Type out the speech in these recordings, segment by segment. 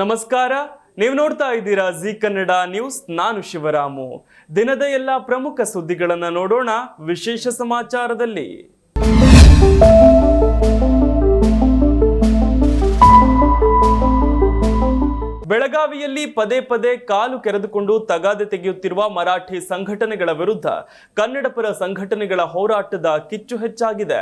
ನಮಸ್ಕಾರ. ನೀವು ನೋಡ್ತಾ ಇದ್ದೀರಾ ಜಿ ಕನ್ನಡ ನ್ಯೂಸ್. ನಾನು ಶಿವರಾಮು. ದಿನದ ಎಲ್ಲ ಪ್ರಮುಖ ಸುದ್ದಿಗಳನ್ನು ನೋಡೋಣ ವಿಶೇಷ ಸಮಾಚಾರದಲ್ಲಿ. ಬೆಳಗಾವಿಯಲ್ಲಿ ಪದೇ ಪದೇ ಕಾಲು ಕೆರೆದುಕೊಂಡು ತಗಾದೆ ತೆಗೆಯುತ್ತಿರುವ ಮರಾಠಿ ಸಂಘಟನೆಗಳ ವಿರುದ್ಧ ಕನ್ನಡಪರ ಸಂಘಟನೆಗಳ ಹೋರಾಟದ ಕಿಚ್ಚು ಹೆಚ್ಚಾಗಿದೆ.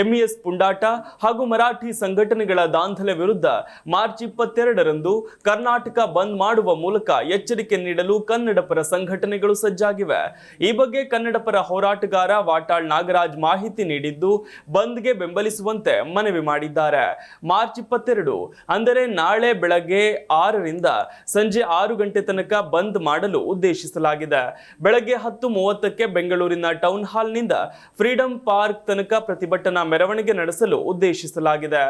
ಎಂಇಎಸ್ ಪುಂಡಾಟ ಹಾಗೂ ಮರಾಠಿ ಸಂಘಟನೆಗಳ ದಾಂಧಲೆ ವಿರುದ್ಧ ಮಾರ್ಚ್ 22ರಂದು ಕರ್ನಾಟಕ ಬಂದ್ ಮಾಡುವ ಮೂಲಕ ಎಚ್ಚರಿಕೆ ನೀಡಲು ಕನ್ನಡಪರ ಸಂಘಟನೆಗಳು ಸಜ್ಜಾಗಿವೆ. ಈ ಬಗ್ಗೆ ಕನ್ನಡಪರ ಹೋರಾಟಗಾರ ವಾಟಾಳ್ ನಾಗರಾಜ್ ಮಾಹಿತಿ ನೀಡಿದ್ದು, ಬಂದ್ಗೆ ಬೆಂಬಲಿಸುವಂತೆ ಮನವಿ ಮಾಡಿದ್ದಾರೆ. ಮಾರ್ಚ್ 22 ಅಂದರೆ ನಾಳೆ ಬೆಳಗ್ಗೆ 6ರಿಂದ ಸಂಜೆ 6 ಗಂಟೆ ತನಕ ಬಂದ್ ಮಾಡಲು ಉದ್ದೇಶಿಸಲಾಗಿದೆ. ಬೆಳಗ್ಗೆ 10:30ಕ್ಕೆ ಬೆಂಗಳೂರಿನ ಟೌನ್ ಹಾಲ್ ನಿಂದ ಫ್ರೀಡಂ ಪಾರ್ಕ್ ತನಕ ಪ್ರತಿಭಟನಾ ಮೆರವಣಿಗೆ ನಡೆಸಲು ಉದ್ದೇಶಿಸಲಾಗಿದೆ.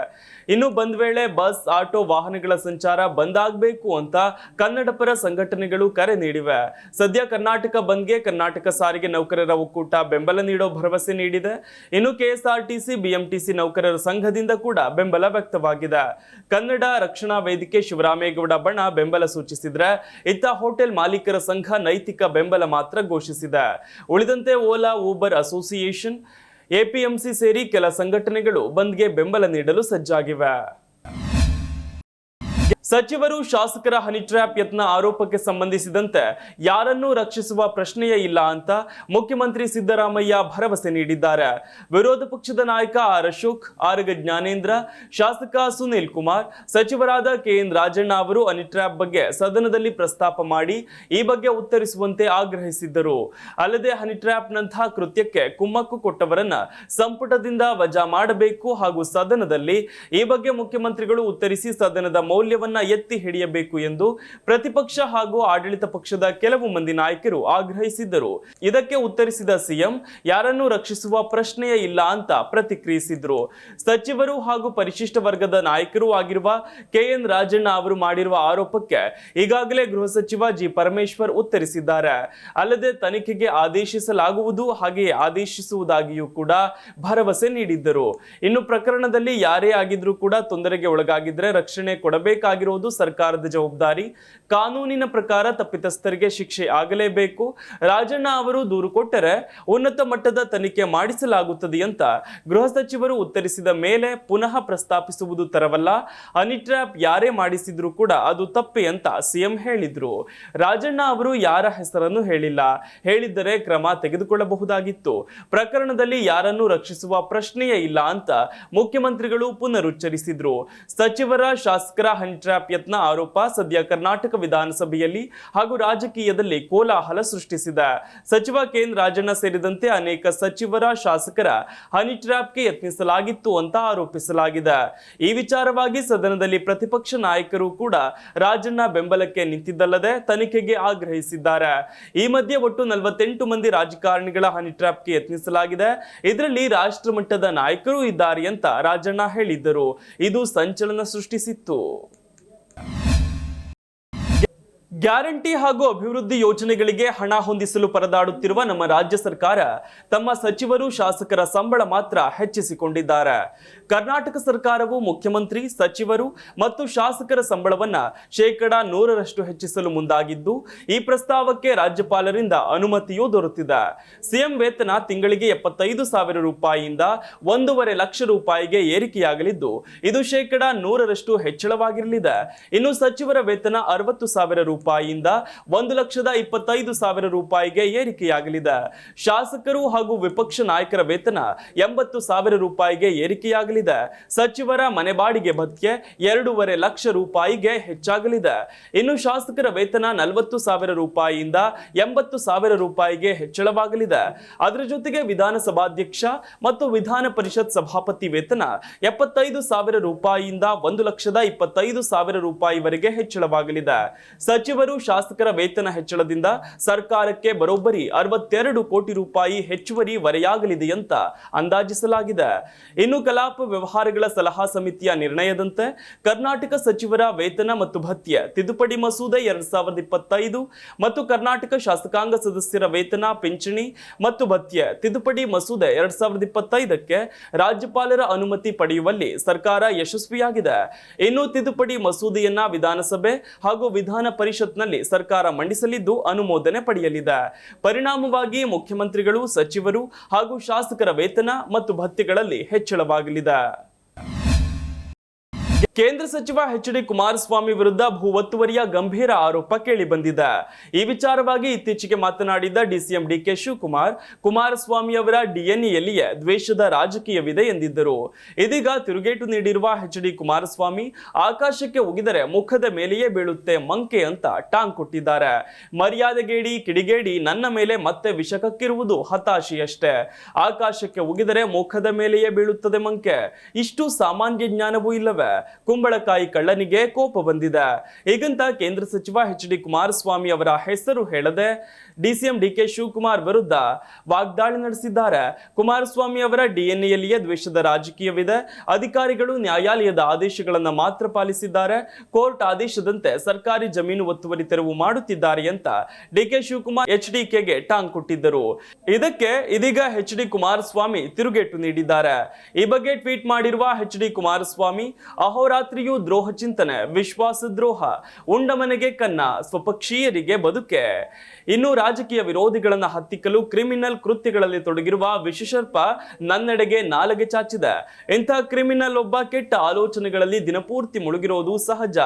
ಇನ್ನು ಬಂದ್ ವೇಳೆ ಬಸ್, ಆಟೋ ವಾಹನಗಳ ಸಂಚಾರ ಬಂದ್ ಆಗಬೇಕು ಅಂತ ಕನ್ನಡಪರ ಸಂಘಟನೆಗಳು ಕರೆ ನೀಡಿವೆ. ಸದ್ಯ ಕರ್ನಾಟಕ ಬಂದ್ಗೆ ಕರ್ನಾಟಕ ಸಾರಿಗೆ ನೌಕರರ ಒಕ್ಕೂಟ ಬೆಂಬಲ ನೀಡೋ ಭರವಸೆ ನೀಡಿದೆ. ಇನ್ನು ಕೆಎಸ್ಆರ್ಟಿಸಿ, ಬಿಎಂಟಿಸಿ ನೌಕರರ ಸಂಘದಿಂದ ಕೂಡ ಬೆಂಬಲ ವ್ಯಕ್ತವಾಗಿದೆ. ಕನ್ನಡ ರಕ್ಷಣಾ ವೇದಿಕೆ ಶಿವರಾಮೇಗೌಡ ಬಣ ಬೆಂಬಲ ಸೂಚಿಸಿದ್ರೆ, ಇತ್ತ ಹೋಟೆಲ್ ಮಾಲೀಕರ ಸಂಘ ನೈತಿಕ ಬೆಂಬಲ ಮಾತ್ರ ಘೋಷಿಸಿದೆ. ಉಳಿದಂತೆ ಓಲಾ, ಊಬರ್ ಅಸೋಸಿಯೇಷನ್, ಎಪಿಎಂಸಿ ಸೇರಿ ಕೆಲ ಸಂಘಟನೆಗಳು ಬಂದ್ಗೆ ಬೆಂಬಲ ನೀಡಲು ಸಜ್ಜಾಗಿವೆ. ಸಚಿವರು ಶಾಸಕರ ಹನಿ ಟ್ರ್ಯಾಪ್ ಯತ್ನ ಆರೋಪಕ್ಕೆ ಸಂಬಂಧಿಸಿದಂತೆ ಯಾರನ್ನೂ ರಕ್ಷಿಸುವ ಪ್ರಶ್ನೆಯೇ ಇಲ್ಲ ಅಂತ ಮುಖ್ಯಮಂತ್ರಿ ಸಿದ್ದರಾಮಯ್ಯ ಭರವಸೆ ನೀಡಿದ್ದಾರೆ. ವಿರೋಧ ಪಕ್ಷದ ನಾಯಕ ಆರ್ ಅಶೋಕ್, ಆರಗ ಜ್ಞಾನೇಂದ್ರ, ಶಾಸಕ ಸುನೀಲ್ ಕುಮಾರ್, ಸಚಿವರಾದ ಕೆಎನ್ ರಾಜಣ್ಣ ಅವರು ಹನಿ ಟ್ರ್ಯಾಪ್ ಬಗ್ಗೆ ಸದನದಲ್ಲಿ ಪ್ರಸ್ತಾಪ ಮಾಡಿ ಈ ಬಗ್ಗೆ ಉತ್ತರಿಸುವಂತೆ ಆಗ್ರಹಿಸಿದ್ದರು. ಅಲ್ಲದೆ ಹನಿ ಟ್ರ್ಯಾಪ್ ನಂತಹ ಕೃತ್ಯಕ್ಕೆ ಕುಮ್ಮಕ್ಕು ಕೊಟ್ಟವರನ್ನ ಸಂಪುಟದಿಂದ ವಜಾ ಮಾಡಬೇಕು ಹಾಗೂ ಸದನದಲ್ಲಿ ಈ ಬಗ್ಗೆ ಮುಖ್ಯಮಂತ್ರಿಗಳು ಉತ್ತರಿಸಿ ಸದನದ ಮೌಲ್ಯವನ್ನ ಎತ್ತಿ ಹಿಡಿಯಬೇಕು ಎಂದು ಪ್ರತಿಪಕ್ಷ ಹಾಗೂ ಆಡಳಿತ ಪಕ್ಷದ ಕೆಲವು ಮಂದಿ ನಾಯಕರು ಆಗ್ರಹಿಸಿದ್ದರು. ಇದಕ್ಕೆ ಉತ್ತರಿಸಿದ ಸಿಎಂ ಯಾರನ್ನೂ ರಕ್ಷಿಸುವ ಪ್ರಶ್ನೆಯೇ ಇಲ್ಲ ಅಂತ ಪ್ರತಿಕ್ರಿಯಿಸಿದ್ರು. ಸಚಿವರು ಹಾಗೂ ಪರಿಶಿಷ್ಟ ವರ್ಗದ ನಾಯಕರು ಆಗಿರುವ ಕೆಎನ್ ರಾಜಣ್ಣ ಅವರು ಮಾಡಿರುವ ಆರೋಪಕ್ಕೆ ಈಗಾಗಲೇ ಗೃಹ ಸಚಿವ ಜಿ ಪರಮೇಶ್ವರ್ ಉತ್ತರಿಸಿದ್ದಾರೆ. ಅಲ್ಲದೆ ತನಿಖೆಗೆ ಆದೇಶಿಸಲಾಗುವುದು, ಹಾಗೆಯೇ ಆದೇಶಿಸುವುದಾಗಿಯೂ ಕೂಡ ಭರವಸೆ ನೀಡಿದ್ದರು. ಇನ್ನು ಪ್ರಕರಣದಲ್ಲಿ ಯಾರೇ ಆಗಿದ್ರೂ ಕೂಡ ತೊಂದರೆಗೆ ಒಳಗಾಗಿದ್ರೆ ರಕ್ಷಣೆ ಕೊಡಬೇಕಾಗಿರುವುದು ಸರ್ಕಾರದ ಜವಾಬ್ದಾರಿ. ಕಾನೂನಿನ ಪ್ರಕಾರ ತಪ್ಪಿತಸ್ಥರಿಗೆ ಶಿಕ್ಷೆ ಆಗಲೇಬೇಕು. ರಾಜಣ್ಣ ಅವರು ದೂರು ಕೊಟ್ಟರೆ ಉನ್ನತ ಮಟ್ಟದ ತನಿಖೆ ಮಾಡಿಸಲಾಗುತ್ತದೆ ಅಂತ ಗೃಹ ಸಚಿವರು ಉತ್ತರಿಸಿದ ಮೇಲೆ ಪುನಃ ಪ್ರಸ್ತಾಪಿಸುವುದು ತರವಲ್ಲ. ಹನಿ ಟ್ರ್ಯಾಪ್ ಯಾರೇ ಮಾಡಿಸಿದ್ರು ಕೂಡ ಅದು ತಪ್ಪೆ ಅಂತ ಸಿಎಂ ಹೇಳಿದ್ರು. ರಾಜಣ್ಣ ಅವರು ಯಾರ ಹೆಸರನ್ನು ಹೇಳಿಲ್ಲ, ಹೇಳಿದ್ದರೆ ಕ್ರಮ ತೆಗೆದುಕೊಳ್ಳಬಹುದಾಗಿತ್ತು. ಪ್ರಕರಣದಲ್ಲಿ ಯಾರನ್ನು ರಕ್ಷಿಸುವ ಪ್ರಶ್ನೆಯೇ ಇಲ್ಲ ಅಂತ ಮುಖ್ಯಮಂತ್ರಿಗಳು ಪುನರುಚ್ಚರಿಸಿದ್ರು. ಸಚಿವರ ಶಾಸಕರ ಹನಿ ಟ್ರ್ಯಾಪ್ ಯತ್ನ ಆರೋಪ ಸದ್ಯ ಕರ್ನಾಟಕ ವಿಧಾನಸಭೆಯಲ್ಲಿ ಹಾಗೂ ರಾಜಕೀಯದಲ್ಲಿ ಕೋಲಾಹಲ ಸೃಷ್ಟಿಸಿದೆ. ಸಚಿವ ಕೆಎನ್ ರಾಜಣ್ಣ ಸೇರಿದಂತೆ ಅನೇಕ ಸಚಿವರ, ಶಾಸಕರ ಹನಿ ಟ್ರ್ಯಾಪ್ಗೆ ಯತ್ನಿಸಲಾಗಿತ್ತು ಅಂತ ಆರೋಪಿಸಲಾಗಿದೆ. ಈ ವಿಚಾರವಾಗಿ ಸದನದಲ್ಲಿ ಪ್ರತಿಪಕ್ಷ ನಾಯಕರು ಕೂಡ ರಾಜಣ್ಣ ಬೆಂಬಲಕ್ಕೆ ನಿಂತಿದ್ದಲ್ಲದೆ ತನಿಖೆಗೆ ಆಗ್ರಹಿಸಿದ್ದಾರೆ. ಈ ಮಧ್ಯೆ ಒಟ್ಟು 48 ಮಂದಿ ರಾಜಕಾರಣಿಗಳ ಹನಿ ಟ್ರ್ಯಾಪ್ಗೆ ಯತ್ನಿಸಲಾಗಿದೆ. ಇದರಲ್ಲಿ ರಾಷ್ಟ್ರ ಮಟ್ಟದ ನಾಯಕರು ಇದ್ದಾರೆ ಅಂತ ರಾಜಣ್ಣ ಹೇಳಿದ್ದರು. ಇದು ಸಂಚಲನ ಸೃಷ್ಟಿಸಿತ್ತು. ಗ್ಯಾರಂಟಿ ಹಾಗೂ ಅಭಿವೃದ್ಧಿ ಯೋಜನೆಗಳಿಗೆ ಹಣ ಹೊಂದಿಸಲು ಪರದಾಡುತ್ತಿರುವ ನಮ್ಮ ರಾಜ್ಯ ಸರ್ಕಾರ ತಮ್ಮ ಸಚಿವರು, ಶಾಸಕರ ಸಂಬಳ ಮಾತ್ರ ಹೆಚ್ಚಿಸಿಕೊಂಡಿದ್ದಾರೆ. ಕರ್ನಾಟಕ ಸರ್ಕಾರವು ಮುಖ್ಯಮಂತ್ರಿ, ಸಚಿವರು ಮತ್ತು ಶಾಸಕರ ಸಂಬಳವನ್ನ 100% ಹೆಚ್ಚಿಸಲು ಮುಂದಾಗಿದ್ದು, ಈ ಪ್ರಸ್ತಾವಕ್ಕೆ ರಾಜ್ಯಪಾಲರಿಂದ ಅನುಮತಿಯೂ ದೊರೆತಿದೆ. ಸಿಎಂ ವೇತನ ತಿಂಗಳಿಗೆ 75,000 ರೂಪಾಯಿಯಿಂದ 1.5 ಲಕ್ಷ ರೂಪಾಯಿಗೆ ಏರಿಕೆಯಾಗಲಿದ್ದು, ಇದು 100% ಹೆಚ್ಚಳವಾಗಿರಲಿದೆ. ಇನ್ನು ಸಚಿವರ ವೇತನ 60,000 ರೂಪಾಯಿಯಿಂದ 1,25,000 ರೂಪಾಯಿಗೆ ಏರಿಕೆಯಾಗಲಿದೆ. ಶಾಸಕರು ಹಾಗೂ ವಿಪಕ್ಷ ನಾಯಕರ ವೇತನ 80,000 ರೂಪಾಯಿಗೆ ಏರಿಕೆಯಾಗಲಿದೆ. ಸಚಿವರ ಮನೆ ಬಾಡಿಗೆ ಭತ್ಯೆ 2.5 ಲಕ್ಷ ರೂಪಾಯಿಗೆ ಹೆಚ್ಚಾಗಲಿದೆ. ಇನ್ನು ಶಾಸಕರ ವೇತನ 40,000 ರೂಪಾಯಿಯಿಂದ 80,000 ರೂಪಾಯಿಗೆ ಹೆಚ್ಚಳವಾಗಲಿದೆ. ಅದರ ಜೊತೆಗೆ ವಿಧಾನಸಭಾಧ್ಯಕ್ಷ ಮತ್ತು ವಿಧಾನ ಪರಿಷತ್ ಸಭಾಪತಿ ವೇತನ 75,000 ರೂಪಾಯಿಯಿಂದ 1,25,000 ರೂಪಾಯಿವರೆಗೆ ಹೆಚ್ಚಳವಾಗಲಿದೆ. ಸಚಿವರ ಸಚಿವರು ಶಾಸಕರ ವೇತನ ಹೆಚ್ಚಳದಿಂದ ಸರ್ಕಾರಕ್ಕೆ ಬರೋಬ್ಬರಿ 62 ಕೋಟಿ ರೂಪಾಯಿ ಹೆಚ್ಚುವರಿ ಹೊರೆಯಾಗಲಿದೆ ಅಂತ ಅಂದಾಜಿಸಲಾಗಿದೆ. ಇನ್ನು ಕಲಾಪ ವ್ಯವಹಾರಗಳ ಸಲಹಾ ಸಮಿತಿಯ ನಿರ್ಣಯದಂತೆ ಕರ್ನಾಟಕ ಸಚಿವರ ವೇತನ ಮತ್ತು ಭತ್ಯೆ ತಿದ್ದುಪಡಿ ಮಸೂದೆ 2025 ಮತ್ತು ಕರ್ನಾಟಕ ಶಾಸಕಾಂಗ ಸದಸ್ಯರ ವೇತನ, ಪಿಂಚಣಿ ಮತ್ತು ಭತ್ಯೆ ತಿದ್ದುಪಡಿ ಮಸೂದೆ 2025ಕ್ಕೆ ರಾಜ್ಯಪಾಲರ ಅನುಮತಿ ಪಡೆಯುವಲ್ಲಿ ಸರ್ಕಾರ ಯಶಸ್ವಿಯಾಗಿದೆ. ಇನ್ನು ತಿದ್ದುಪಡಿ ಮಸೂದೆಯನ್ನ ವಿಧಾನಸಭೆ ಹಾಗೂ ವಿಧಾನ ಪರಿಷತ್ನಲ್ಲಿ ಸರ್ಕಾರ ಮಂಡಿಸಲಿದ್ದು ಅನುಮೋದನೆ ಪಡೆಯಲಿದೆ. ಪರಿಣಾಮವಾಗಿ ಮುಖ್ಯಮಂತ್ರಿಗಳು, ಸಚಿವರು ಹಾಗೂ ಶಾಸಕರ ವೇತನ ಮತ್ತು ಭತ್ಯೆಗಳಲ್ಲಿ ಹೆಚ್ಚಳವಾಗಲಿದೆ. ಕೇಂದ್ರ ಸಚಿವ ಎಚ್.ಡಿ. ಕುಮಾರಸ್ವಾಮಿ ವಿರುದ್ಧ ಭೂ ಒತ್ತುವರಿಯ ಗಂಭೀರ ಆರೋಪ ಕೇಳಿಬಂದಿದೆ. ಈ ವಿಚಾರವಾಗಿ ಇತ್ತೀಚೆಗೆ ಮಾತನಾಡಿದ ಡಿಸಿಎಂ ಡಿಕೆ ಶಿವಕುಮಾರ್, ಕುಮಾರಸ್ವಾಮಿ ಅವರ ಡಿಎನ್ಎಯಲ್ಲಿಯೇ ದ್ವೇಷದ ರಾಜಕೀಯವಿದೆ ಎಂದಿದ್ದರು. ಇದೀಗ ತಿರುಗೇಟು ನೀಡಿರುವ ಎಚ್.ಡಿ. ಕುಮಾರಸ್ವಾಮಿ ಆಕಾಶಕ್ಕೆ ಉಗಿದರೆ ಮುಖದ ಮೇಲೆಯೇ ಬೀಳುತ್ತೆ ಮಂಕೆ ಅಂತ ಟಾಂಗ್ ಕೊಟ್ಟಿದ್ದಾರೆ. ಮರ್ಯಾದೆಗೇಡಿ, ಕಿಡಿಗೇಡಿ ನನ್ನ ಮೇಲೆ ಮತ್ತೆ ವಿಷ ಕಕ್ಕಿರುವುದು ಹತಾಶೆಯಷ್ಟೇ. ಆಕಾಶಕ್ಕೆ ಉಗಿದರೆ ಮುಖದ ಮೇಲೆಯೇ ಬೀಳುತ್ತದೆ ಮಂಕೆ. ಇಷ್ಟು ಸಾಮಾನ್ಯ ಜ್ಞಾನವೂ ಇಲ್ಲವೇ? ಕುಂಬಳಕಾಯಿ ಕಳ್ಳನಿಗೆ ಕೋಪ ಬಂದಿದೆ. ಹೀಗಂತ ಕೇಂದ್ರ ಸಚಿವ ಎಚ್.ಡಿ. ಕುಮಾರಸ್ವಾಮಿ ಅವರ ಹೆಸರು ಹೇಳದೆ ಡಿಸಿಎಂ ಡಿಕೆ ಶಿವಕುಮಾರ್ ವಿರುದ್ಧ ವಾಗ್ದಾಳಿ ನಡೆಸಿದ್ದಾರೆ. ಕುಮಾರಸ್ವಾಮಿ ಅವರ ಡಿಎನ್ಎಯಲ್ಲಿಯೇ ದ್ವೇಷದ ರಾಜಕೀಯವಿದೆ. ಅಧಿಕಾರಿಗಳು ನ್ಯಾಯಾಲಯದ ಆದೇಶಗಳನ್ನು ಮಾತ್ರ ಪಾಲಿಸಿದ್ದಾರೆ. ಕೋರ್ಟ್ ಆದೇಶದಂತೆ ಸರ್ಕಾರಿ ಜಮೀನು ಒತ್ತುವರಿ ತೆರವು ಮಾಡುತ್ತಿದ್ದಾರೆ ಅಂತ ಡಿಕೆ ಶಿವಕುಮಾರ್ ಎಚ್ಡಿಕೆಗೆ ಟಾಂಗ್ ಕೊಟ್ಟಿದ್ದರು. ಇದಕ್ಕೆ ಇದೀಗ ಎಚ್.ಡಿ. ಕುಮಾರಸ್ವಾಮಿ ತಿರುಗೇಟು ನೀಡಿದ್ದಾರೆ. ಈ ಬಗ್ಗೆ ಟ್ವೀಟ್ ಮಾಡಿರುವ ಎಚ್.ಡಿ. ಕುಮಾರಸ್ವಾಮಿ, ಅಹೋರಾತ್ರಿಯೂ ದ್ರೋಹ ಚಿಂತನೆ, ವಿಶ್ವಾಸ ದ್ರೋಹ, ಉಂಡ ಮನೆಗೆ ಕನ್ನ, ಸ್ವಪಕ್ಷೀಯರಿಗೆ ಬದುಕೆ. ಇನ್ನು ರಾಜಕೀಯ ವಿರೋಧಿಗಳನ್ನ ಹತ್ತಿಕ್ಕಲು ಕ್ರಿಮಿನಲ್ ಕೃತ್ಯಗಳಲ್ಲಿ ತೊಡಗಿರುವ ವಿಷಸರ್ಪ ನನ್ನೆಡೆಗೆ ನಾಲಗೆ ಚಾಚಿದೆ. ಇಂಥ ಕ್ರಿಮಿನಲ್ ಒಬ್ಬ ಕೆಟ್ಟ ಆಲೋಚನೆಗಳಲ್ಲಿ ದಿನಪೂರ್ತಿ ಮುಳುಗಿರೋದು ಸಹಜ.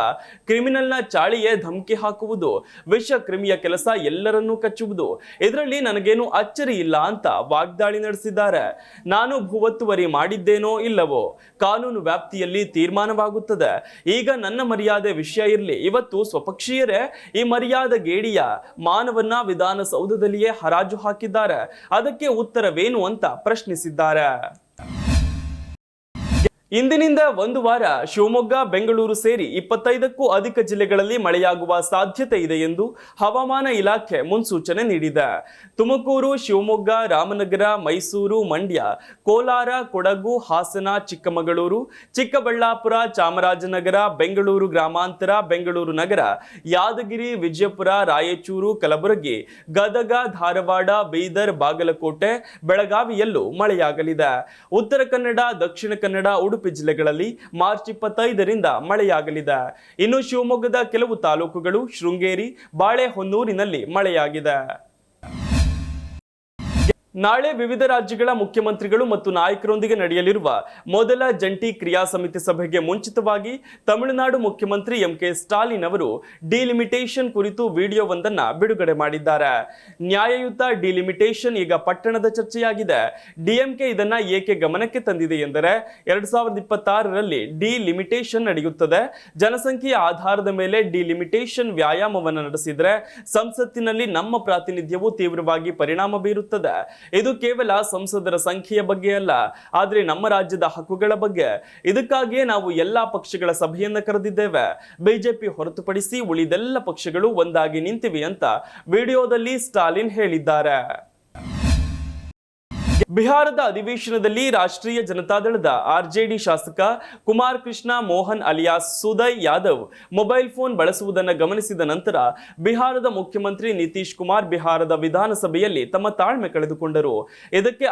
ಕ್ರಿಮಿನಲ್ನ ಚಾಳಿಯೇ ಧಮಕಿ ಹಾಕುವುದು, ವಿಷ ಕ್ರಿಮಿಯ ಕೆಲಸ ಎಲ್ಲರನ್ನೂ ಕಚ್ಚುವುದು. ಇದರಲ್ಲಿ ನನಗೇನು ಅಚ್ಚರಿ ಇಲ್ಲ ಅಂತ ವಾಗ್ದಾಳಿ ನಡೆಸಿದ್ದಾರೆ. ನಾನು ಭೂ ಒತ್ತುವರಿ ಮಾಡಿದ್ದೇನೋ ಇಲ್ಲವೋ ಕಾನೂನು ವ್ಯಾಪ್ತಿಯಲ್ಲಿ ತೀರ್ಮಾನವಾಗುತ್ತದೆ. ಈಗ ನನ್ನ ಮರ್ಯಾದೆ ವಿಷಯ ಇರಲಿ. ಇವತ್ತು ಸ್ವಪಕ್ಷೀಯರೇ ಈ ಮರ್ಯಾದೆ ಗೇಡಿಯ ಮಾನವನ್ನ ವಿಧಾನಸೌಧದಲ್ಲಿಯೇ ಹರಾಜು ಹಾಕಿದ್ದಾರೆ. ಅದಕ್ಕೆ ಉತ್ತರವೇನು ಅಂತ ಪ್ರಶ್ನಿಸಿದ್ದಾರೆ. ಇಂದಿನಿಂದ ಒಂದು ವಾರ ಶಿವಮೊಗ್ಗ, ಬೆಂಗಳೂರು ಸೇರಿ 25ಕ್ಕೂ ಅಧಿಕ ಜಿಲ್ಲೆಗಳಲ್ಲಿ ಮಳೆಯಾಗುವ ಸಾಧ್ಯತೆ ಇದೆ ಎಂದು ಹವಾಮಾನ ಇಲಾಖೆ ಮುನ್ಸೂಚನೆ ನೀಡಿದೆ. ತುಮಕೂರು, ಶಿವಮೊಗ್ಗ, ರಾಮನಗರ, ಮೈಸೂರು, ಮಂಡ್ಯ, ಕೋಲಾರ, ಕೊಡಗು, ಹಾಸನ, ಚಿಕ್ಕಮಗಳೂರು, ಚಿಕ್ಕಬಳ್ಳಾಪುರ, ಚಾಮರಾಜನಗರ, ಬೆಂಗಳೂರು ಗ್ರಾಮಾಂತರ, ಬೆಂಗಳೂರು ನಗರ, ಯಾದಗಿರಿ, ವಿಜಯಪುರ, ರಾಯಚೂರು, ಕಲಬುರಗಿ, ಗದಗ, ಧಾರವಾಡ, ಬೀದರ್, ಬಾಗಲಕೋಟೆ, ಬೆಳಗಾವಿಯಲ್ಲೂ ಮಳೆಯಾಗಲಿದೆ. ಉತ್ತರ ಕನ್ನಡ, ದಕ್ಷಿಣ ಕನ್ನಡ, ಉಡುಪಿ ಜಿಲ್ಲೆಗಳಲ್ಲಿ ಮಾರ್ಚ್ 25ರಿಂದ ಮಳೆಯಾಗಲಿದೆ. ಇನ್ನು ಶಿವಮೊಗ್ಗದ ಕೆಲವು ತಾಲೂಕುಗಳು, ಶೃಂಗೇರಿ, ಬಾಳೆಹೊನ್ನೂರಿನಲ್ಲಿ ಮಳೆಯಾಗಿದೆ. ನಾಳೆ ವಿವಿಧ ರಾಜ್ಯಗಳ ಮುಖ್ಯಮಂತ್ರಿಗಳು ಮತ್ತು ನಾಯಕರೊಂದಿಗೆ ನಡೆಯಲಿರುವ ಮೊದಲ ಜಂಟಿ ಕ್ರಿಯಾ ಸಮಿತಿ ಸಭೆಗೆ ಮುಂಚಿತವಾಗಿ ತಮಿಳುನಾಡು ಮುಖ್ಯಮಂತ್ರಿ ಎಂ.ಕೆ. ಸ್ಟಾಲಿನ್ ಅವರು ಡಿಲಿಮಿಟೇಷನ್ ಕುರಿತು ವಿಡಿಯೋವೊಂದನ್ನು ಬಿಡುಗಡೆ ಮಾಡಿದ್ದಾರೆ. ನ್ಯಾಯಯುತ ಡಿಲಿಮಿಟೇಷನ್ ಈಗ ಪಟ್ಟಣದ ಚರ್ಚೆಯಾಗಿದೆ. ಡಿಎಂಕೆ ಇದನ್ನ ಏಕೆ ಗಮನಕ್ಕೆ ತಂದಿದೆ ಎಂದರೆ 2026ರಲ್ಲಿ ಡಿಲಿಮಿಟೇಷನ್ ನಡೆಯುತ್ತದೆ. ಜನಸಂಖ್ಯೆಯ ಆಧಾರದ ಮೇಲೆ ಡಿಲಿಮಿಟೇಷನ್ ವ್ಯಾಯಾಮವನ್ನು ನಡೆಸಿದರೆ ಸಂಸತ್ತಿನಲ್ಲಿ ನಮ್ಮ ಪ್ರಾತಿನಿಧ್ಯವು ತೀವ್ರವಾಗಿ ಪರಿಣಾಮ ಬೀರುತ್ತದೆ. ಇದು ಕೇವಲ ಸಂಸದರ ಸಂಖ್ಯೆಯ ಬಗ್ಗೆ ಅಲ್ಲ, ಆದರೆ ನಮ್ಮ ರಾಜ್ಯದ ಹಕ್ಕುಗಳ ಬಗ್ಗೆ. ಇದಕ್ಕಾಗಿಯೇ ನಾವು ಎಲ್ಲಾ ಪಕ್ಷಗಳ ಸಭೆಯನ್ನು ಕರೆದಿದ್ದೇವೆ. ಬಿಜೆಪಿ ಹೊರತುಪಡಿಸಿ ಉಳಿದೆಲ್ಲ ಪಕ್ಷಗಳು ಒಂದಾಗಿ ನಿಂತಿವೆ ಅಂತ ವಿಡಿಯೋದಲ್ಲಿ ಸ್ಟಾಲಿನ್ ಹೇಳಿದ್ದಾರೆ. ಬಿಹಾರದ ಅಧಿವೇಶನದಲ್ಲಿ ರಾಷ್ಟ್ರೀಯ ಜನತಾದಳದ ಆರ್ಜೆಡಿ ಶಾಸಕ Kumar Krishna Mohan alias Sudai Yadav mobile phone ಬಳಸುವುದನ್ನು ಗಮನಿಸಿದ ನಂತರ ಬಿಹಾರದ ಮುಖ್ಯಮಂತ್ರಿ ನಿತೀಶ್ ಕುಮಾರ್ ಬಿಹಾರದ ವಿಧಾನಸಭೆಯಲ್ಲಿ ತಮ್ಮ ತಾಳ್ಮೆ ಕಳೆದುಕೊಂಡರು. ಇದಕ್ಕೆ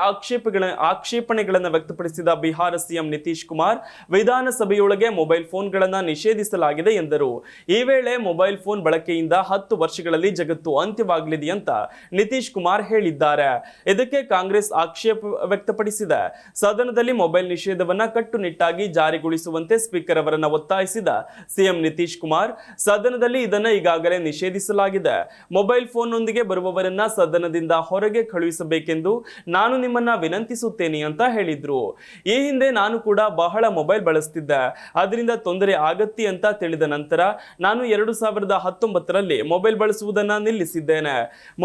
ಆಕ್ಷೇಪಣೆಗಳನ್ನು ವ್ಯಕ್ತಪಡಿಸಿದ ಬಿಹಾರ ಸಿಎಂ ನಿತೀಶ್ ಕುಮಾರ್ ವಿಧಾನಸಭೆಯೊಳಗೆ ಮೊಬೈಲ್ ಫೋನ್ಗಳನ್ನು ನಿಷೇಧಿಸಲಾಗಿದೆ ಎಂದರು. ಈ ವೇಳೆ ಮೊಬೈಲ್ ಫೋನ್ ಬಳಕೆಯಿಂದ 10 ವರ್ಷಗಳಲ್ಲಿ ಜಗತ್ತು ಅಂತ್ಯವಾಗಲಿದೆ ಅಂತ ನಿತೀಶ್ ಕುಮಾರ್ ಹೇಳಿದ್ದಾರೆ. ಇದಕ್ಕೆ ಕಾಂಗ್ರೆಸ್ ಆಕ್ಷೇಪ ವ್ಯಕ್ತಪಡಿಸಿದೆ. ಸದನದಲ್ಲಿ ಮೊಬೈಲ್ ನಿಷೇಧವನ್ನ ಕಟ್ಟುನಿಟ್ಟಾಗಿ ಜಾರಿಗೊಳಿಸುವಂತೆ ಸ್ಪೀಕರ್ ಅವರನ್ನು ಒತ್ತಾಯಿಸಿದ ಸಿಎಂ ನಿತೀಶ್ ಕುಮಾರ್, ಸದನದಲ್ಲಿ ಇದನ್ನು ಈಗಾಗಲೇ ನಿಷೇಧಿಸಲಾಗಿದೆ. ಮೊಬೈಲ್ ಫೋನ್ನೊಂದಿಗೆ ಬರುವವರನ್ನ ಸದನದಿಂದ ಹೊರಗೆ ಕಳುಹಿಸಬೇಕೆಂದು ನಾನು ನಿಮ್ಮನ್ನ ವಿನಂತಿಸುತ್ತೇನೆ ಅಂತ ಹೇಳಿದ್ರು. ಈ ಹಿಂದೆ ನಾನು ಕೂಡ ಬಹಳ ಮೊಬೈಲ್ ಬಳಸ್ತಿದ್ದೆ, ಅದರಿಂದ ತೊಂದರೆ ಆಗತ್ತೆ ಅಂತ ತಿಳಿದ ನಂತರ ನಾನು 2019ರಲ್ಲಿ ಮೊಬೈಲ್ ಬಳಸುವುದನ್ನ ನಿಲ್ಲಿಸಿದ್ದೇನೆ.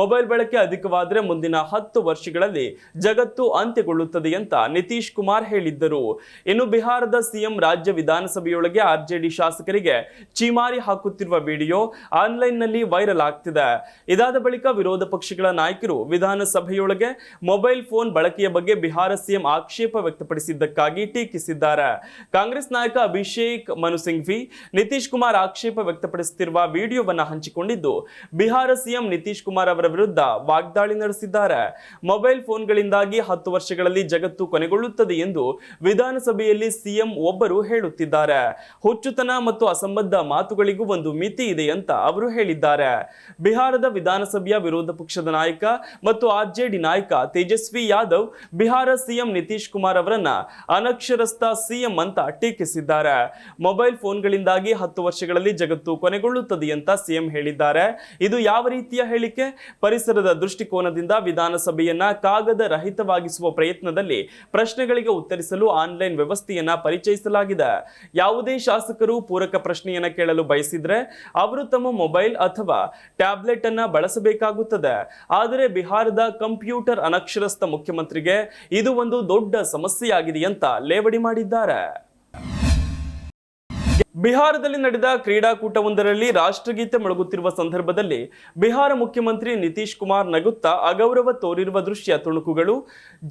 ಮೊಬೈಲ್ ಬಳಕೆ ಅಧಿಕವಾದರೆ ಮುಂದಿನ 10 ವರ್ಷಗಳಲ್ಲಿ ಜಗತ್ತು ಜಗತ್ತು ಅಂತ್ಯಗೊಳ್ಳುತ್ತದೆ ಅಂತ ನಿತೀಶ್ ಕುಮಾರ್ ಹೇಳಿದ್ದರು. ಇನ್ನು ಬಿಹಾರದ ಸಿಎಂ ರಾಜ್ಯ ವಿಧಾನಸಭೆಯೊಳಗೆ ಆರ್ಜೆಡಿ ಶಾಸಕರಿಗೆ ಚೀಮಾರಿ ಹಾಕುತ್ತಿರುವ ವಿಡಿಯೋ ಆನ್ಲೈನ್ನಲ್ಲಿ ವೈರಲ್ ಆಗ್ತಿದೆ. ಇದಾದ ಬಳಿಕ ವಿರೋಧ ಪಕ್ಷಗಳ ನಾಯಕರು ವಿಧಾನಸಭೆಯೊಳಗೆ ಮೊಬೈಲ್ ಫೋನ್ ಬಳಕೆಯ ಬಗ್ಗೆ ಬಿಹಾರ ಸಿಎಂ ಆಕ್ಷೇಪ ವ್ಯಕ್ತಪಡಿಸಿದ್ದಕ್ಕಾಗಿ ಟೀಕಿಸಿದ್ದಾರೆ. ಕಾಂಗ್ರೆಸ್ ನಾಯಕ ಅಭಿಷೇಕ್ ಮನು ಸಿಂಘ್ವಿ ನಿತೀಶ್ ಕುಮಾರ್ ಆಕ್ಷೇಪ ವ್ಯಕ್ತಪಡಿಸುತ್ತಿರುವ ವಿಡಿಯೋವನ್ನು ಹಂಚಿಕೊಂಡಿದ್ದು ಬಿಹಾರ ಸಿಎಂ ನಿತೀಶ್ ಕುಮಾರ್ ಅವರ ವಿರುದ್ಧ ವಾಗ್ದಾಳಿ ನಡೆಸಿದ್ದಾರೆ. ಮೊಬೈಲ್ ಫೋನ್ಗಳಿಂದಾಗಿ 10 ವರ್ಷಗಳಲ್ಲಿ ಜಗತ್ತು ಕೊನೆಗೊಳ್ಳುತ್ತದೆ ಎಂದು ವಿಧಾನಸಭೆಯಲ್ಲಿ ಸಿಎಂ ಒಬ್ಬರು ಹೇಳುತ್ತಿದ್ದಾರೆ. ಹುಚ್ಚುತನ ಮತ್ತು ಅಸಂಬದ್ಧ ಮಾತುಗಳಿಗೂ ಒಂದು ಮಿತಿ ಇದೆ ಅಂತ ಅವರು ಹೇಳಿದ್ದಾರೆ. ಬಿಹಾರದ ವಿಧಾನಸಭೆಯ ವಿರೋಧ ಪಕ್ಷದ ನಾಯಕ ಮತ್ತು ಆರ್ಜೆಡಿ ನಾಯಕ ತೇಜಸ್ವಿ ಯಾದವ್ ಬಿಹಾರ ಸಿಎಂ ನಿತೀಶ್ ಕುಮಾರ್ ಅವರನ್ನ ಅನಕ್ಷರಸ್ಥ ಸಿಎಂ ಅಂತ ಟೀಕಿಸಿದ್ದಾರೆ. ಮೊಬೈಲ್ ಫೋನ್ಗಳಿಂದಾಗಿ 10 ವರ್ಷಗಳಲ್ಲಿ ಜಗತ್ತು ಕೊನೆಗೊಳ್ಳುತ್ತದೆ ಅಂತ ಸಿಎಂ ಹೇಳಿದ್ದಾರೆ. ಇದು ಯಾವ ರೀತಿಯ ಹೇಳಿಕೆ? ಪರಿಸರದ ದೃಷ್ಟಿಕೋನದಿಂದ ವಿಧಾನಸಭೆಯನ್ನ ಕಾಗದ ರಹಿತವಾಗಿಸುವ ಪ್ರಯತ್ನದಲ್ಲಿ ಪ್ರಶ್ನೆಗಳಿಗೆ ಉತ್ತರಿಸಲು ಆನ್ಲೈನ್ ವ್ಯವಸ್ಥೆಯನ್ನ ಪರಿಚಯಿಸಲಾಗಿದೆ. ಯಾವುದೇ ಶಾಸಕರು ಪೂರಕ ಪ್ರಶ್ನೆಯನ್ನ ಕೇಳಲು ಬಯಸಿದ್ರೆ ಅವರು ತಮ್ಮ ಮೊಬೈಲ್ ಅಥವಾ ಟ್ಯಾಬ್ಲೆಟ್ ಅನ್ನ ಬಳಸಬೇಕಾಗುತ್ತದೆ. ಆದರೆ ಬಿಹಾರದ ಕಂಪ್ಯೂಟರ್ ಅನಕ್ಷರಸ್ಥ ಮುಖ್ಯಮಂತ್ರಿಗೆ ಇದು ಒಂದು ದೊಡ್ಡ ಸಮಸ್ಯೆಯಾಗಿದೆ ಅಂತ ಲೇವಡಿ ಮಾಡಿದ್ದಾರೆ. ಬಿಹಾರದಲ್ಲಿ ನಡೆದ ಕ್ರೀಡಾಕೂಟವೊಂದರಲ್ಲಿ ರಾಷ್ಟ್ರಗೀತೆ ಮೊಳಗುತ್ತಿರುವ ಸಂದರ್ಭದಲ್ಲಿ ಬಿಹಾರ ಮುಖ್ಯಮಂತ್ರಿ ನಿತೀಶ್ ಕುಮಾರ್ ನಗುತ್ತಾ ಅಗೌರವ ತೋರಿರುವ ದೃಶ್ಯ ತುಣುಕುಗಳು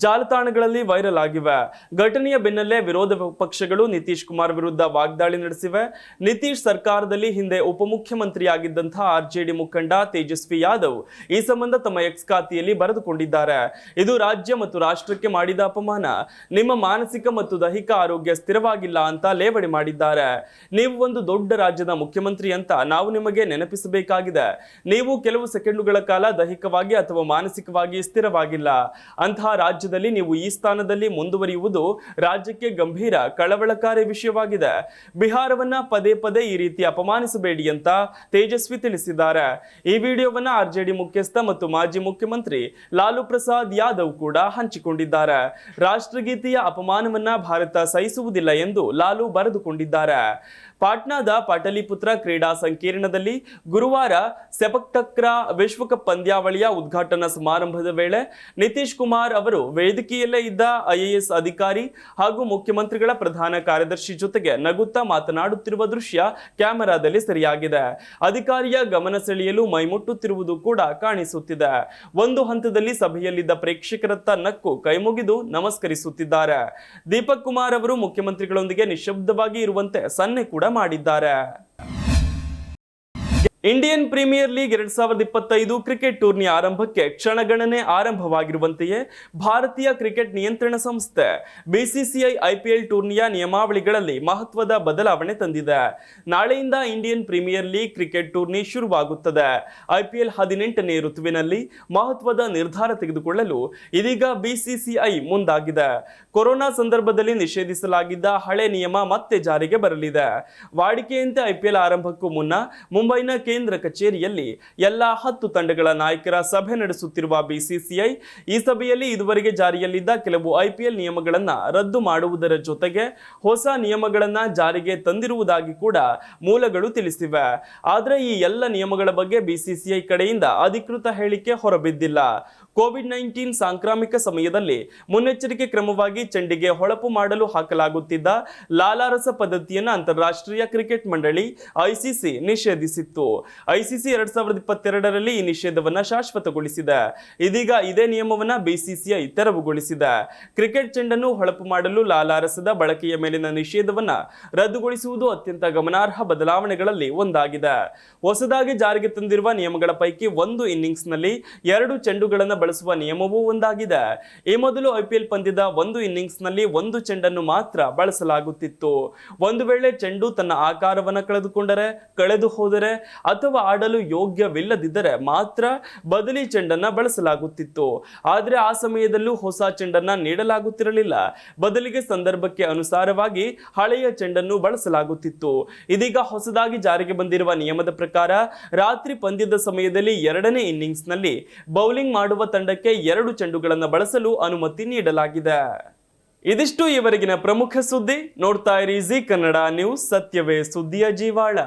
ಜಾಲತಾಣಗಳಲ್ಲಿ ವೈರಲ್ ಆಗಿವೆ. ಘಟನೆಯ ಬೆನ್ನಲ್ಲೇ ವಿರೋಧ ಪಕ್ಷಗಳು ನಿತೀಶ್ ಕುಮಾರ್ ವಿರುದ್ಧ ವಾಗ್ದಾಳಿ ನಡೆಸಿವೆ. ನಿತೀಶ್ ಸರ್ಕಾರದಲ್ಲಿ ಹಿಂದೆ ಉಪಮುಖ್ಯಮಂತ್ರಿಯಾಗಿದ್ದಂತಹ ಆರ್ಜೆಡಿ ಮುಖಂಡ ತೇಜಸ್ವಿ ಯಾದವ್ ಈ ಸಂಬಂಧ ತಮ್ಮ ಎಕ್ಸ್ ಖಾತೆಯಲ್ಲಿ ಬರೆದುಕೊಂಡಿದ್ದಾರೆ. ಇದು ರಾಜ್ಯ ಮತ್ತು ರಾಷ್ಟ್ರಕ್ಕೆ ಮಾಡಿದ ಅಪಮಾನ. ನಿಮ್ಮ ಮಾನಸಿಕ ಮತ್ತು ದೈಹಿಕ ಆರೋಗ್ಯ ಸ್ಥಿರವಾಗಿಲ್ಲ ಅಂತ ಲೇವಡಿ ಮಾಡಿದ್ದಾರೆ. ನೀವು ಒಂದು ದೊಡ್ಡ ರಾಜ್ಯದ ಮುಖ್ಯಮಂತ್ರಿ ಅಂತ ನಾವು ನಿಮಗೆ ನೆನಪಿಸಬೇಕಾಗಿದೆ. ನೀವು ಕೆಲವು ಸೆಕೆಂಡುಗಳ ಕಾಲ ದೈಹಿಕವಾಗಿ ಅಥವಾ ಮಾನಸಿಕವಾಗಿ ಸ್ಥಿರವಾಗಿಲ್ಲ. ಅಂತಹ ರಾಜ್ಯದಲ್ಲಿ ನೀವು ಈ ಸ್ಥಾನದಲ್ಲಿ ಮುಂದುವರಿಯುವುದು ರಾಜ್ಯಕ್ಕೆ ಗಂಭೀರ ಕಳವಳಕಾರಿ ವಿಷಯವಾಗಿದೆ. ಬಿಹಾರವನ್ನ ಪದೇ ಪದೇ ಈ ರೀತಿ ಅಪಮಾನಿಸಬೇಡಿ ಅಂತ ತೇಜಸ್ವಿ ತಿಳಿಸಿದ್ದಾರೆ. ಈ ವಿಡಿಯೋವನ್ನ ಆರ್ಜೆಡಿ ಮುಖ್ಯಸ್ಥ ಮತ್ತು ಮಾಜಿ ಮುಖ್ಯಮಂತ್ರಿ ಲಾಲು ಪ್ರಸಾದ್ ಯಾದವ್ ಕೂಡ ಹಂಚಿಕೊಂಡಿದ್ದಾರೆ. ರಾಷ್ಟ್ರಗೀತೆಯ ಅಪಮಾನವನ್ನ ಭಾರತ ಸಹಿಸುವುದಿಲ್ಲ ಎಂದು ಲಾಲು ಬರೆದುಕೊಂಡಿದ್ದಾರೆ. ಪಾಟ್ನಾದ ಪಾಟಲಿಪುತ್ರ ಕ್ರೀಡಾ ಸಂಕೀರ್ಣದಲ್ಲಿ ಗುರುವಾರ ಸೆಪಕ್ ಟಕ್ರಾ ವಿಶ್ವಕಪ್ ಪಂದ್ಯಾವಳಿಯ ಉದ್ಘಾಟನಾ ಸಮಾರಂಭದ ವೇಳೆ ನಿತೀಶ್ ಕುಮಾರ್ ಅವರು ವೇದಿಕೆಯಲ್ಲೇ ಇದ್ದ ಐಎಎಸ್ ಅಧಿಕಾರಿ ಹಾಗೂ ಮುಖ್ಯಮಂತ್ರಿಗಳ ಪ್ರಧಾನ ಕಾರ್ಯದರ್ಶಿ ಜೊತೆಗೆ ನಗುತ್ತಾ ಮಾತನಾಡುತ್ತಿರುವ ದೃಶ್ಯ ಕ್ಯಾಮೆರಾದಲ್ಲಿ ಸೆರೆಯಾಗಿದೆ. ಅಧಿಕಾರಿಯ ಗಮನ ಸೆಳೆಯಲು ಮೈಮುಟ್ಟುತ್ತಿರುವುದು ಕೂಡ ಕಾಣಿಸುತ್ತಿದೆ. ಒಂದು ಹಂತದಲ್ಲಿ ಸಭೆಯಲ್ಲಿದ್ದ ಪ್ರೇಕ್ಷಕರತ್ತ ನಕ್ಕು ಕೈಮುಗಿದು ನಮಸ್ಕರಿಸುತ್ತಿದ್ದಾರೆ. ದೀಪಕ್ ಕುಮಾರ್ ಅವರು ಮುಖ್ಯಮಂತ್ರಿಗಳೊಂದಿಗೆ ನಿಶ್ಶಬ್ದವಾಗಿ ಇರುವಂತೆ ಸನ್ನೆ ಕೂಡ ಮಾಡಿದ್ದಾರೆ. Indian Premier League 2025 cricket tourney ಆರಂಭಕ್ಕೆ ಕ್ಷಣಗಣನೆ ಆರಂಭವಾಗಿರುವಂತೆಯೇ ಭಾರತೀಯ ಕ್ರಿಕೆಟ್ ನಿಯಂತ್ರಣ ಸಂಸ್ಥೆ ಬಿಸಿಸಿಐ ಐಪಿಎಲ್ ಟೂರ್ನಿಯ ನಿಯಮಾವಳಿಗಳಲ್ಲಿ ಮಹತ್ವದ ಬದಲಾವಣೆ ತಂದಿದೆ. ನಾಳೆಯಿಂದ Indian Premier League cricket tourney ಶುರುವಾಗುತ್ತದೆ. ಐಪಿಎಲ್ 18ನೇ ಋತುವಿನಲ್ಲಿ ಮಹತ್ವದ ನಿರ್ಧಾರ ತೆಗೆದುಕೊಳ್ಳಲು ಇದೀಗ ಬಿಸಿಸಿಐ ಮುಂದಾಗಿದೆ. ಕೊರೋನಾ ಸಂದರ್ಭದಲ್ಲಿ ನಿಷೇಧಿಸಲಾಗಿದ್ದ ಹಳೆ ನಿಯಮ ಮತ್ತೆ ಜಾರಿಗೆ ಬರಲಿದೆ. ವಾಡಿಕೆಯಂತೆ ಐಪಿಎಲ್ ಆರಂಭಕ್ಕೂ ಮುನ್ನ ಮುಂಬೈನ ಕೇಂದ್ರ ಕಚೇರಿಯಲ್ಲಿ ಎಲ್ಲ 10 ತಂಡಗಳ ನಾಯಕರ ಸಭೆ ನಡೆಸುತ್ತಿರುವ ಬಿಸಿಸಿಐ ಈ ಸಭೆಯಲ್ಲಿ ಇದುವರೆಗೆ ಜಾರಿಯಲ್ಲಿದ್ದ ಕೆಲವು ಐಪಿಎಲ್ ನಿಯಮಗಳನ್ನು ರದ್ದು ಮಾಡುವುದರ ಜೊತೆಗೆ ಹೊಸ ನಿಯಮಗಳನ್ನು ಜಾರಿಗೆ ತಂದಿರುವುದಾಗಿ ಕೂಡ ಮೂಲಗಳು ತಿಳಿಸಿವೆ. ಆದರೆ ಈ ಎಲ್ಲ ನಿಯಮಗಳ ಬಗ್ಗೆ ಬಿಸಿಸಿಐ ಕಡೆಯಿಂದ ಅಧಿಕೃತ ಹೇಳಿಕೆ ಹೊರಬಿದ್ದಿಲ್ಲ. ಕೋವಿಡ್-19 ಸಾಂಕ್ರಾಮಿಕ ಸಮಯದಲ್ಲಿ ಮುನ್ನೆಚ್ಚರಿಕೆ ಕ್ರಮವಾಗಿ ಚೆಂಡಿಗೆ ಹೊಳಪು ಮಾಡಲು ಹಾಕಲಾಗುತ್ತಿದ್ದ ಲಾಲಾರಸ ಪದ್ಧತಿಯನ್ನು ಅಂತಾರಾಷ್ಟ್ರೀಯ ಕ್ರಿಕೆಟ್ ಮಂಡಳಿ ಐಸಿಸಿ ನಿಷೇಧಿಸಿತ್ತು. ಐಸಿಸಿ 2022ರಲ್ಲಿ ಈ ನಿಷೇಧವನ್ನ ಶಾಶ್ವತಗೊಳಿಸಿದೆ. ಇದೀಗ ಇದೇ ನಿಯಮವನ್ನ ಬಿಸಿಸಿಐ ತೆರವುಗೊಳಿಸಿದೆ. ಕ್ರಿಕೆಟ್ ಚೆಂಡನ್ನು ಹೊಳಪು ಮಾಡಲು ಲಾಲಾರಸದ ಬಳಕೆಯ ಮೇಲಿನ ನಿಷೇಧವನ್ನ ರದ್ದುಗೊಳಿಸುವುದು ಅತ್ಯಂತ ಗಮನಾರ್ಹ ಬದಲಾವಣೆಗಳಲ್ಲಿ ಒಂದಾಗಿದೆ. ಹೊಸದಾಗಿ ಜಾರಿಗೆ ತಂದಿರುವ ನಿಯಮಗಳ ಪೈಕಿ ಒಂದು ಇನ್ನಿಂಗ್ಸ್ನಲ್ಲಿ 2 ಚೆಂಡುಗಳನ್ನು ಬಳಸುವ ನಿಯಮವೂ ಒಂದಾಗಿದೆ. ಈ ಮೊದಲು ಐಪಿಎಲ್ ಪಂದ್ಯದ ಒಂದು ಇನ್ನಿಂಗ್ಸ್ನಲ್ಲಿ 1 ಚೆಂಡನ್ನು ಮಾತ್ರ ಬಳಸಲಾಗುತ್ತಿತ್ತು. ಒಂದು ವೇಳೆ ಚೆಂಡು ತನ್ನ ಆಕಾರವನ್ನು ಕಳೆದು ಹೋದರೆ ಅಥವಾ ಆಡಲು ಯೋಗ್ಯವಿಲ್ಲದಿದ್ದರೆ ಮಾತ್ರ ಬದಲಿ ಚೆಂಡನ್ನ ಬಳಸಲಾಗುತ್ತಿತ್ತು. ಆದರೆ ಆ ಸಮಯದಲ್ಲೂ ಹೊಸ ಚೆಂಡನ್ನ ನೀಡಲಾಗುತ್ತಿರಲಿಲ್ಲ. ಬದಲಿಗೆ ಸಂದರ್ಭಕ್ಕೆ ಅನುಸಾರವಾಗಿ ಹಳೆಯ ಚೆಂಡನ್ನು ಬಳಸಲಾಗುತ್ತಿತ್ತು. ಇದೀಗ ಹೊಸದಾಗಿ ಜಾರಿಗೆ ಬಂದಿರುವ ನಿಯಮದ ಪ್ರಕಾರ ರಾತ್ರಿ ಪಂದ್ಯದ ಸಮಯದಲ್ಲಿ 2ನೇ ಇನ್ನಿಂಗ್ಸ್ನಲ್ಲಿ ಬೌಲಿಂಗ್ ಮಾಡುವ ತಂಡಕ್ಕೆ 2 ಚೆಂಡುಗಳನ್ನು ಬಳಸಲು ಅನುಮತಿ ನೀಡಲಾಗಿದೆ. ಇದಿಷ್ಟು ಈವರೆಗಿನ ಪ್ರಮುಖ ಸುದ್ದಿ. ನೋಡ್ತಾ ಇರಿ ಜಿ ಕನ್ನಡ ನ್ಯೂಸ್, ಸತ್ಯವೇ ಸುದ್ದಿಯ ಜೀವಾಳ.